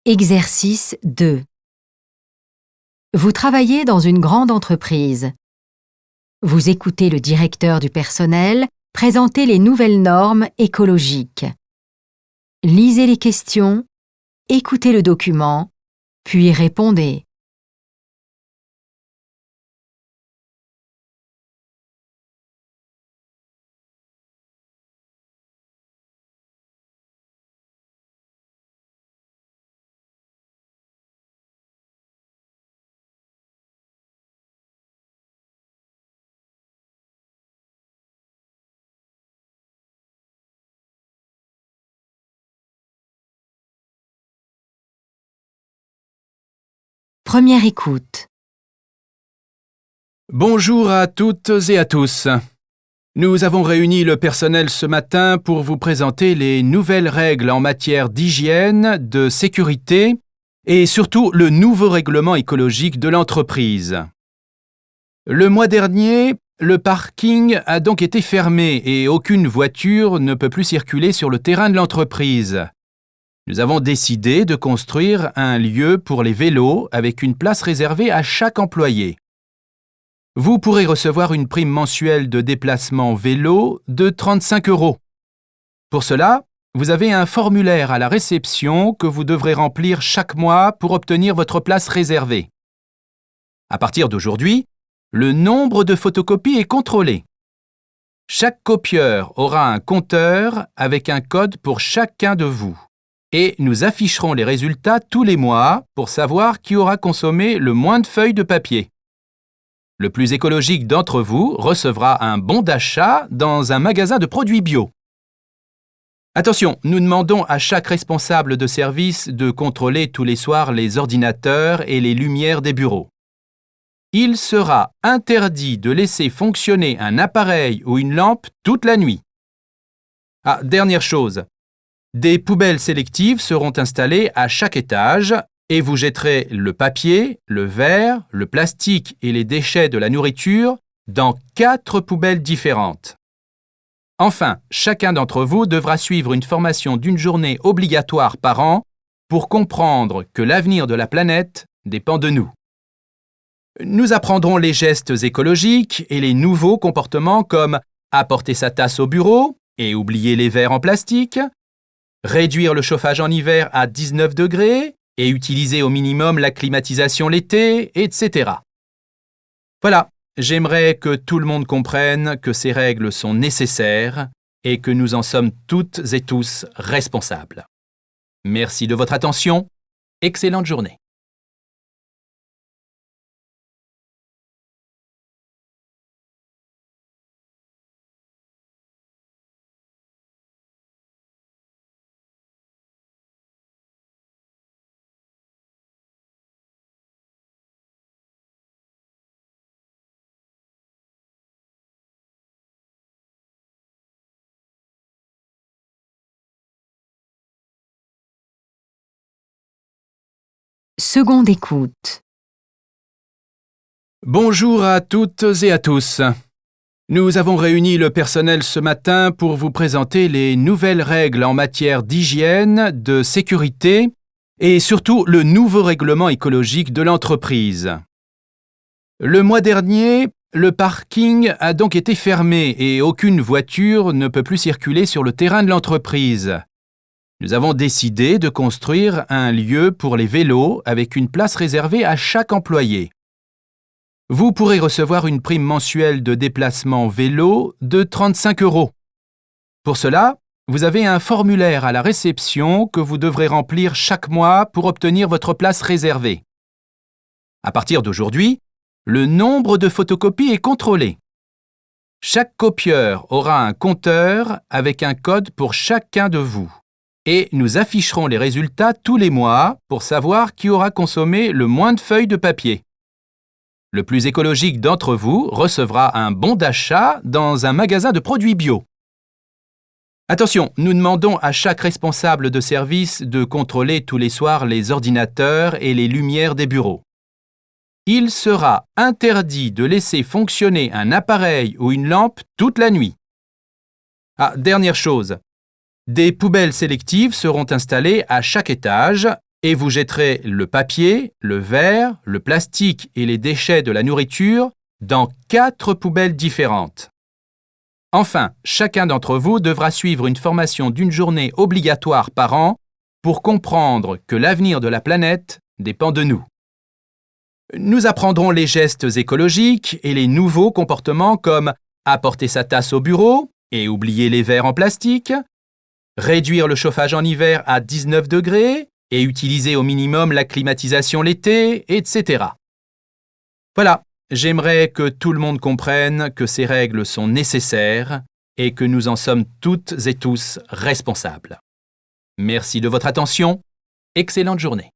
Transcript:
Exercice 2. Vous travaillez dans une grande entreprise. Vous écoutez le directeur du personnel présenter les nouvelles normes écologiques. Lisez les questions, écoutez le document, puis répondez. Première écoute. Bonjour à toutes et à tous. Nous avons réuni le personnel ce matin pour vous présenter les nouvelles règles en matière d'hygiène, de sécurité et surtout le nouveau règlement écologique de l'entreprise. Le mois dernier, le parking a donc été fermé et aucune voiture ne peut plus circuler sur le terrain de l'entreprise. Nous avons décidé de construire un lieu pour les vélos avec une place réservée à chaque employé. Vous pourrez recevoir une prime mensuelle de déplacement vélo de 35 €. Pour cela, vous avez un formulaire à la réception que vous devrez remplir chaque mois pour obtenir votre place réservée. À partir d'aujourd'hui, le nombre de photocopies est contrôlé. Chaque copieur aura un compteur avec un code pour chacun de vous. Et nous afficherons les résultats tous les mois pour savoir qui aura consommé le moins de feuilles de papier. Le plus écologique d'entre vous recevra un bon d'achat dans un magasin de produits bio. Attention, nous demandons à chaque responsable de service de contrôler tous les soirs les ordinateurs et les lumières des bureaux. Il sera interdit de laisser fonctionner un appareil ou une lampe toute la nuit. Ah, dernière chose. Des poubelles sélectives seront installées à chaque étage et vous jetterez le papier, le verre, le plastique et les déchets de la nourriture dans 4 poubelles différentes. Enfin, chacun d'entre vous devra suivre une formation d'une journée obligatoire par an pour comprendre que l'avenir de la planète dépend de nous. Nous apprendrons les gestes écologiques et les nouveaux comportements comme apporter sa tasse au bureau et oublier les verres en plastique, réduire le chauffage en hiver à 19 degrés et utiliser au minimum la climatisation l'été, etc. Voilà, j'aimerais que tout le monde comprenne que ces règles sont nécessaires et que nous en sommes toutes et tous responsables. Merci de votre attention. Excellente journée. Seconde écoute. Bonjour à toutes et à tous. Nous avons réuni le personnel ce matin pour vous présenter les nouvelles règles en matière d'hygiène, de sécurité et surtout le nouveau règlement écologique de l'entreprise. Le mois dernier, le parking a donc été fermé et aucune voiture ne peut plus circuler sur le terrain de l'entreprise. Nous avons décidé de construire un lieu pour les vélos avec une place réservée à chaque employé. Vous pourrez recevoir une prime mensuelle de déplacement vélo de 35 €. Pour cela, vous avez un formulaire à la réception que vous devrez remplir chaque mois pour obtenir votre place réservée. À partir d'aujourd'hui, le nombre de photocopies est contrôlé. Chaque copieur aura un compteur avec un code pour chacun de vous. Et nous afficherons les résultats tous les mois pour savoir qui aura consommé le moins de feuilles de papier. Le plus écologique d'entre vous recevra un bon d'achat dans un magasin de produits bio. Attention, nous demandons à chaque responsable de service de contrôler tous les soirs les ordinateurs et les lumières des bureaux. Il sera interdit de laisser fonctionner un appareil ou une lampe toute la nuit. Ah, dernière chose. Des poubelles sélectives seront installées à chaque étage et vous jetterez le papier, le verre, le plastique et les déchets de la nourriture dans 4 poubelles différentes. Enfin, chacun d'entre vous devra suivre une formation d'une journée obligatoire par an pour comprendre que l'avenir de la planète dépend de nous. Nous apprendrons les gestes écologiques et les nouveaux comportements comme apporter sa tasse au bureau et oublier les verres en plastique, réduire le chauffage en hiver à 19 degrés et utiliser au minimum la climatisation l'été, etc. Voilà, j'aimerais que tout le monde comprenne que ces règles sont nécessaires et que nous en sommes toutes et tous responsables. Merci de votre attention. Excellente journée.